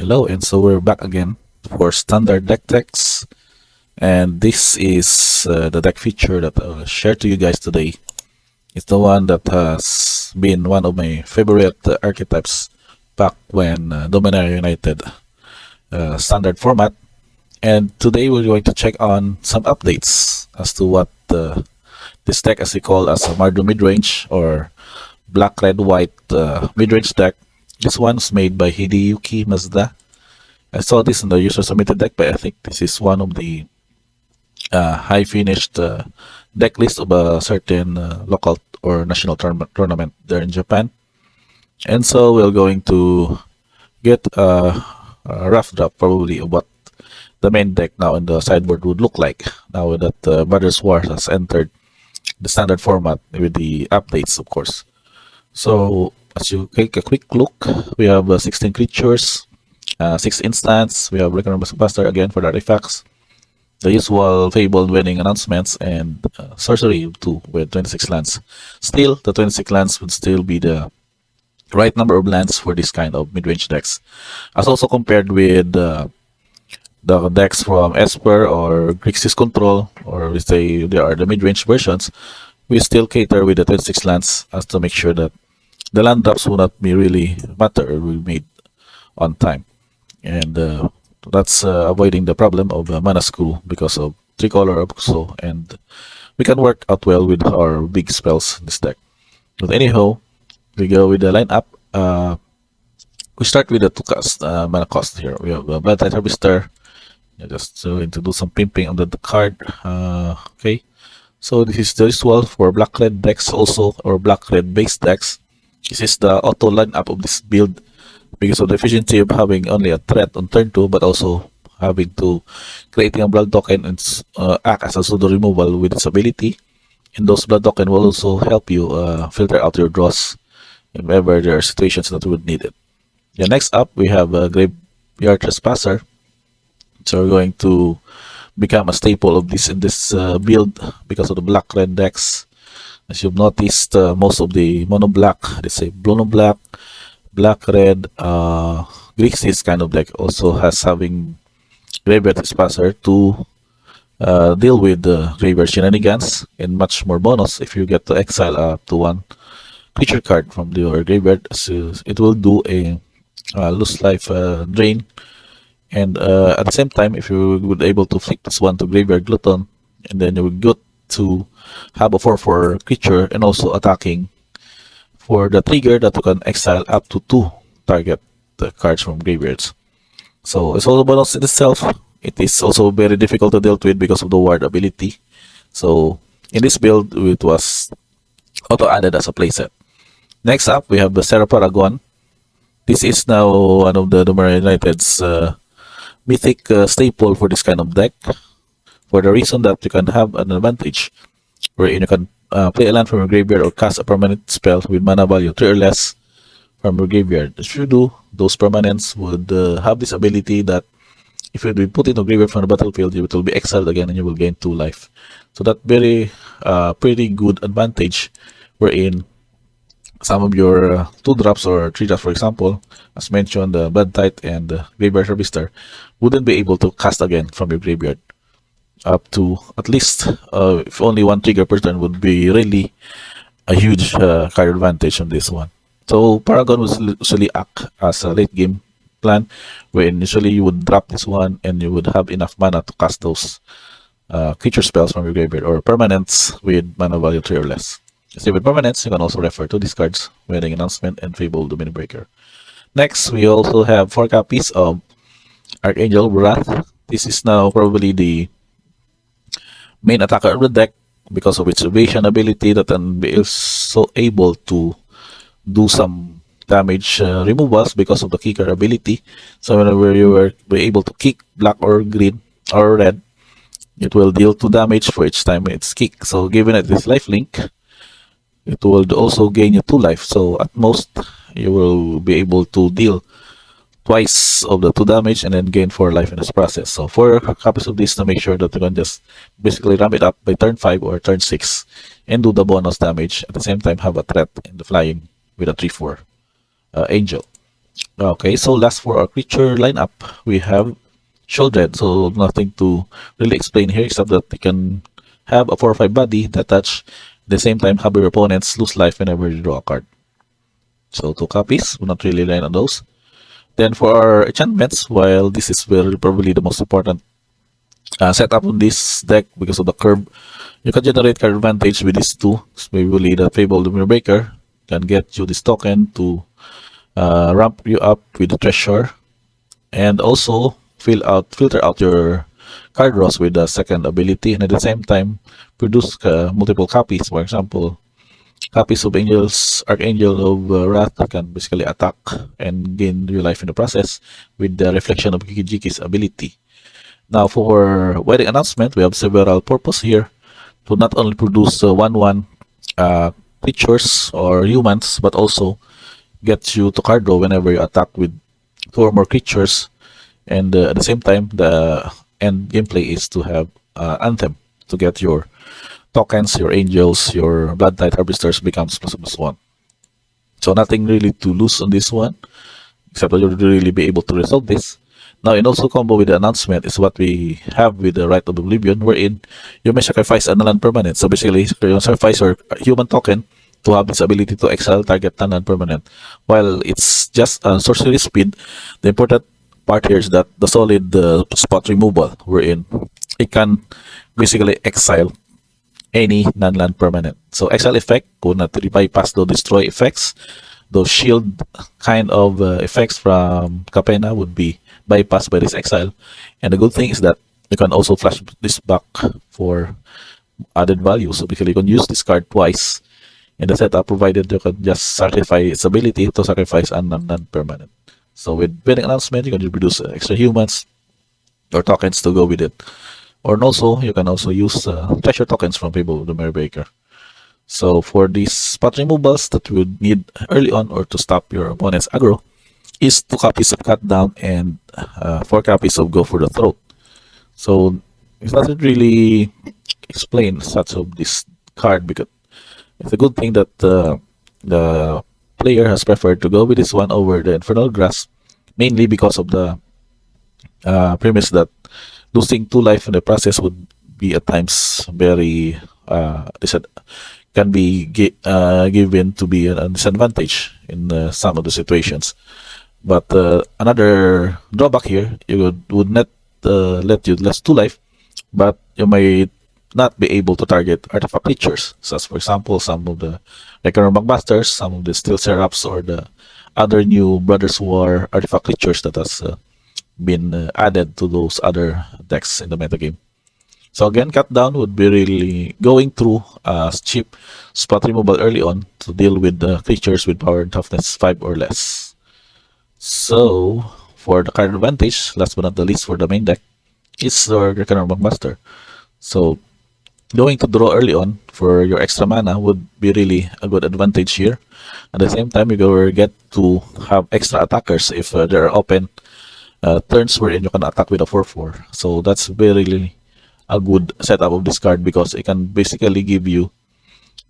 Hello, and so we're back again for standard deck techs, and this is the deck feature that I'll share to you guys today. It's the one that has been one of my favorite archetypes back when Dominaria United standard format, and today we're going to check on some updates as to what this deck, as we call as a Mardu Midrange or black red white midrange deck. This one's made by Hideyuki Mazda. I saw this in the user submitted deck, but I think this is one of the high finished deck list of a certain local or national tournament there in Japan. And so we're going to get a rough draft probably of what the main deck now in the sideboard would look like now that Brothers War has entered the standard format with the updates, of course. So as you take a quick look, we have 16 creatures, 6 instants. We have Reckoner Buster again for the artifacts, the usual Fabled Wedding announcements, and Sorcery 2 with 26 lands. Still, the 26 lands would still be the right number of lands for this kind of mid-range decks, as also compared with the decks from Esper or Grixis Control, or we say they are the mid-range versions. We still cater with the 26 lands as to make sure that the land drops will not be really matter or will be made on time, and that's avoiding the problem of mana screw because of 3-color also, and we can work out well with our big spells in this deck. But anyhow, we go with the lineup. We start with the 2 cost mana cost here. We have Blood Tide Harvester. Just going to do some pimping on the card. Okay, so this is the usual for black red decks also, or black red base decks. This is the auto lineup of this build because of the efficiency of having only a threat on turn 2, but also having to creating a blood token and act as a pseudo removal with its ability. And those blood token will also help you filter out your draws if ever there are situations that would need it. Yeah, next up we have Graveyard Trespasser. So we're going to become a staple of this in this build because of the black red decks. As you've noticed, most of the mono black, let's say mono black, black red, Grixis kind of deck also has having Graveyard Trespasser to deal with the graveyard shenanigans, and much more bonus if you get to exile up to 1 creature card from your graveyard. So it will do a lose life drain, and at the same time, if you would able to flick this one to Graveyard Glutton, and then you would get to have a 4/4 creature and also attacking for the trigger that you can exile up to 2 target cards from graveyards. So it's also bonus in itself. It is also very difficult to deal with because of the ward ability. So in this build, it was auto added as a playset. Next up, we have the Serra Paragon. This is now one of the Dominaria United's mythic staple for this kind of deck, for the reason that you can have an advantage wherein you can play a land from your graveyard or cast a permanent spell with mana value 3 or less from your graveyard. If you do, those permanents would have this ability that if you put into graveyard from the battlefield, it will be exiled again and you will gain 2 life. So that very pretty good advantage wherein some of your 2-drops or 3-drops, for example, as mentioned, the Blood Tide and the Graveyard Harvester, wouldn't be able to cast again from your graveyard. Up to at least, if only 1 trigger per turn, would be really a huge card advantage on this one. So Paragon will usually act as a late game plan, where initially you would drop this one and you would have enough mana to cast those creature spells from your graveyard or permanents with mana value 3 or less. So with permanents, you can also refer to these cards: Wedding Announcement and Fabled Dominion Breaker. Next, we also have 4 copies of Archangel Wrath. This is now probably the main attacker of the deck because of its evasion ability that can be also able to do some damage removals because of the kicker ability. So whenever you were able to kick black or green or red, it will deal 2 damage for each time it's kicked. So given it this lifelink, it will also gain you 2 life. So at most, you will be able to deal twice of the 2 damage and then gain 4 life in this process. So 4 copies of this to make sure that you can just basically ramp it up by turn 5 or turn 6 and do the bonus damage. At the same time, have a threat in the flying with a 3/4 angel. Okay, so last for our creature lineup, we have Shieldred. So nothing to really explain here except that you can have a 4 or 5 body that attach at the same time have your opponents lose life whenever you draw a card. So 2 copies, will not really rely on those. Then for our enchantments, while this is probably the most important setup on this deck because of the curve, you can generate card advantage with these two. Especially the Fable Luminary Breaker can get you this token to ramp you up with the treasure, and also filter out your card draws with the second ability, and at the same time produce multiple copies. For example, copies of Archangel of Wrath that can basically attack and gain your life in the process with the reflection of Kikijiki's ability. Now for wedding announcement, we have several purpose here to not only produce 1/1 creatures or humans, but also get you to card draw whenever you attack with 2 or more creatures. And at the same time, the end gameplay is to have Anthem to get your tokens, your angels, your blood tide harvesters becomes ++1. So nothing really to lose on this one, except that you'll really be able to resolve this. Now, and also combo with the announcement is what we have with the Right of Oblivion, wherein you may sacrifice a non-permanent. So basically, you sacrifice your human token to have its ability to exile target non-permanent. While it's just sorcery speed, the important part here is that the solid spot removal, wherein it can basically exile any non-land permanent. So exile effect could not really bypass the destroy effects. Those shield kind of effects from Capena would be bypassed by this exile. And the good thing is that you can also flash this back for added value. So basically you can use this card twice in the setup, provided you can just sacrifice its ability to sacrifice a non-permanent. So with wedding announcement, you can produce extra humans or tokens to go with it. Or also, you can also use treasure tokens from Fable the Merrybaker. So for these spot removals that you would need early on or to stop your opponent's aggro is 2 copies of Cut Down and 4 copies of Go for the Throat. So it doesn't really explain such of this card because it's a good thing that the player has preferred to go with this one over the Infernal Grasp, mainly because of the premise that losing 2 life in the process would be at times very can be given to be a disadvantage in some of the situations. But another drawback here, you would not let you lose 2 life, but you might not be able to target artifact creatures, such for example some of the Recurrent Backbusters, some of the Steel Seraphs, or the other new Brothers War artifact creatures that has been added to those other decks in the metagame. So again, Cut Down would be really going through cheap spot removal early on to deal with the creatures with power and toughness 5 or less. So for the card advantage, last but not the least for the main deck, is your Recurrent Backbuster. So going to draw early on for your extra mana would be really a good advantage here. At the same time, you will get to have extra attackers if there are open turns wherein you can attack with a 4/4. So that's very a good setup of this card because it can basically give you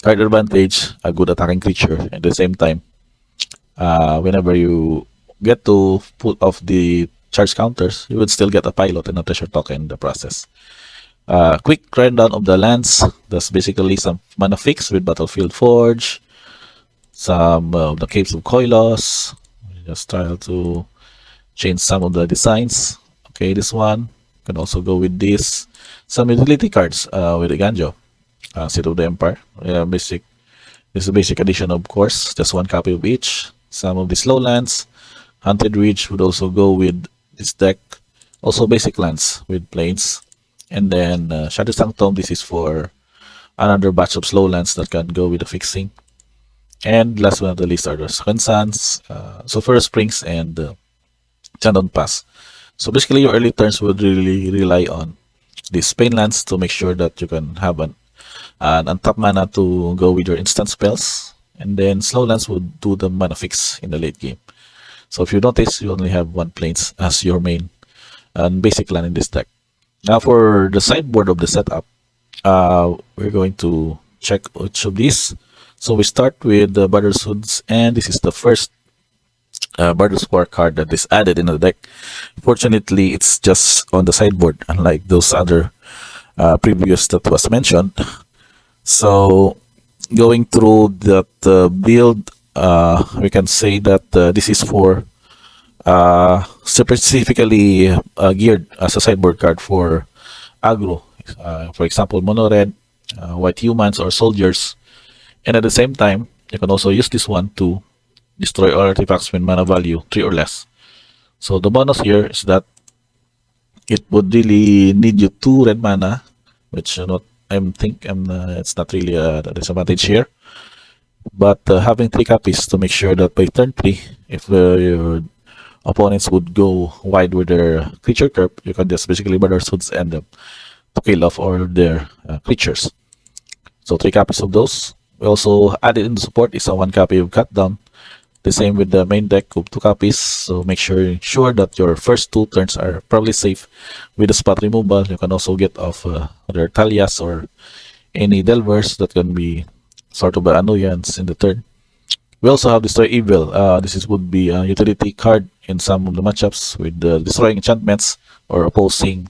card advantage, a good attacking creature, and at the same time, whenever you get to pull off the charge counters, you would still get a pilot and a treasure token in the process. Quick rundown of the lands. That's basically some mana fix with Battlefield Forge, some of the Caves of Koilos. Just try to change some of the designs. Okay, this one can also go with this. Some utility cards with the Ganjo, Seat of the Empire. This is a basic edition, of course. Just 1 copy of each. Some of the slow lands. Hunted Ridge would also go with this deck. Also basic lands with plains. And then Shadow Sanctum, this is for another batch of slow lands that can go with the fixing. And last but not the least are the Second Suns, Sulphur Springs, and Chandon Pass. So basically your early turns would really rely on these Pain lands to make sure that you can have an untap mana to go with your instant spells. And then slow lands would do the mana fix in the late game. So if you notice, you only have 1 plains as your main and basic land in this deck. Now for the sideboard of the setup, we're going to check each of these. So we start with the Brotherhoods, and this is the first Mardu card that is added in the deck. Fortunately, it's just on the sideboard, unlike those other previous that was mentioned. So, going through that build, we can say that this is for specifically geared as a sideboard card for aggro. For example, mono red, white humans, or soldiers. And at the same time, you can also use this one to destroy all artifacts with mana value 3 or less. So the bonus here is that it would really need you 2 red mana, which it's not really a disadvantage here. But having 3 copies to make sure that by turn 3, if your opponents would go wide with their creature curve, you can just basically Murder Suits and to kill off all their creatures. So 3 copies of those. We also added in the support is a 1 copy of Cut Down. The same with the main deck of 2 copies. So make sure that your first 2 turns are probably safe with the spot removal. You can also get off other Talias or any Delvers that can be sort of an annoyance in the turn. We also have Destroy Evil. Would be a utility card in some of the matchups with destroying enchantments or opposing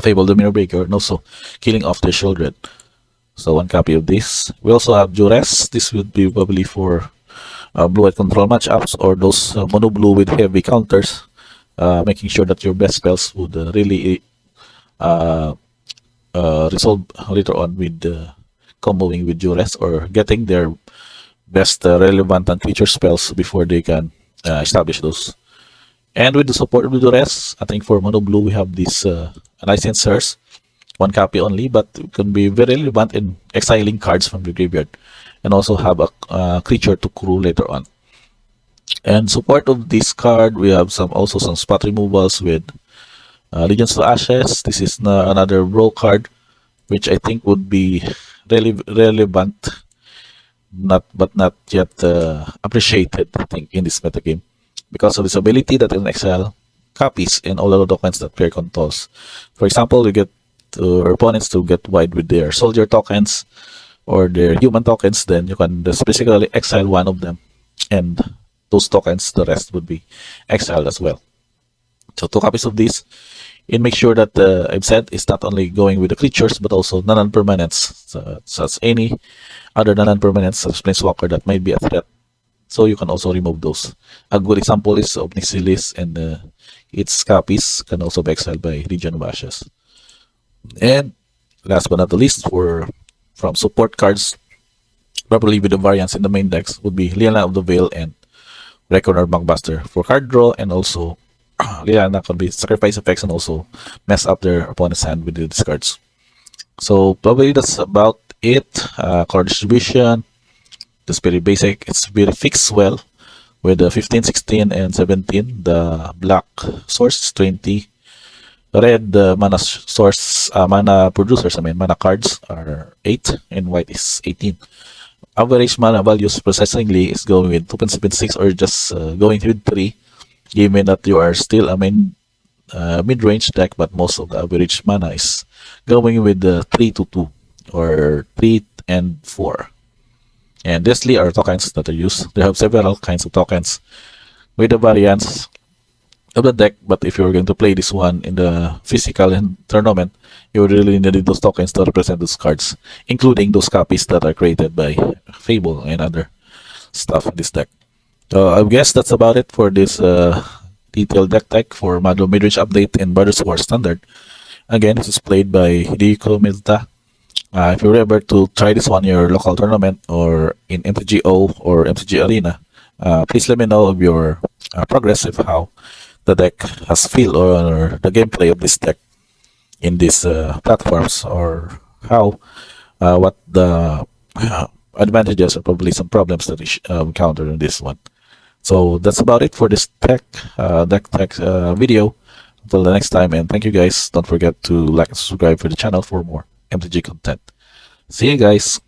Fable Domino Breaker, and also killing off their children. So 1 copy of this. We also have Duress. This would be probably for blue-white control matchups or those mono blue with heavy counters, making sure that your best spells would really resolve later on with comboing with Duress or getting their best relevant and creature spells before they can establish those. And with the support of Duress, I think for mono blue we have this Licensers, 1 copy only, but it can be very relevant in exiling cards from the graveyard, and also have a creature to crew later on. And support of this card, we have some spot removals with Legions to Ashes. This is another bro card, which I think would be relevant, not yet appreciated, I think, in this metagame, because of its ability that can exile copies in all the tokens that player controls. For example, you get our opponents to get wide with their soldier tokens or their human tokens, then you can just basically exile one of them, and those tokens, the rest would be exiled as well. So 2 copies of this, and make sure that I've said is not only going with the creatures but also non-permanents, such any other non-permanents such Planeswalker that might be a threat. So you can also remove those. A good example is Omnisilis, and its copies can also be exiled by Legion of Ashes. And last but not the least, from support cards, probably with the variants in the main decks, would be Liana of the Veil and Reckoner Bankbuster for card draw, and also Liana can be sacrifice effects and also mess up their opponent's hand with the discards. So probably that's about it. Color distribution, that's very basic. It's very fixed well with the 15, 16, and 17. The black source is 20. Red mana source, mana producers, mana cards are 8, and white is 18. Average mana values processingly is going with 2.76 or just going with 3, given that you are still a mid-range deck, but most of the average mana is going with the 3 to 2 or 3 and 4. And these are tokens that are used. They have several kinds of tokens with the variants of the deck, but if you're going to play this one in the physical tournament, you would really need those tokens to represent those cards, including those copies that are created by Fable and other stuff in this deck. So I guess that's about it for this detailed deck tech for Mardu Midrange update in Brothers War Standard. Again, this is played by Hideko Milta. If you're ever to try this one in your local tournament or in MTGO or MTG Arena, please let me know of your progress of how the deck has feel or the gameplay of this deck in these platforms, or how what the advantages or probably some problems that we encountered in this one. So that's about it for this deck tech video. Until the next time, and thank you guys. Don't forget to like and subscribe for the channel for more MTG content. See you guys.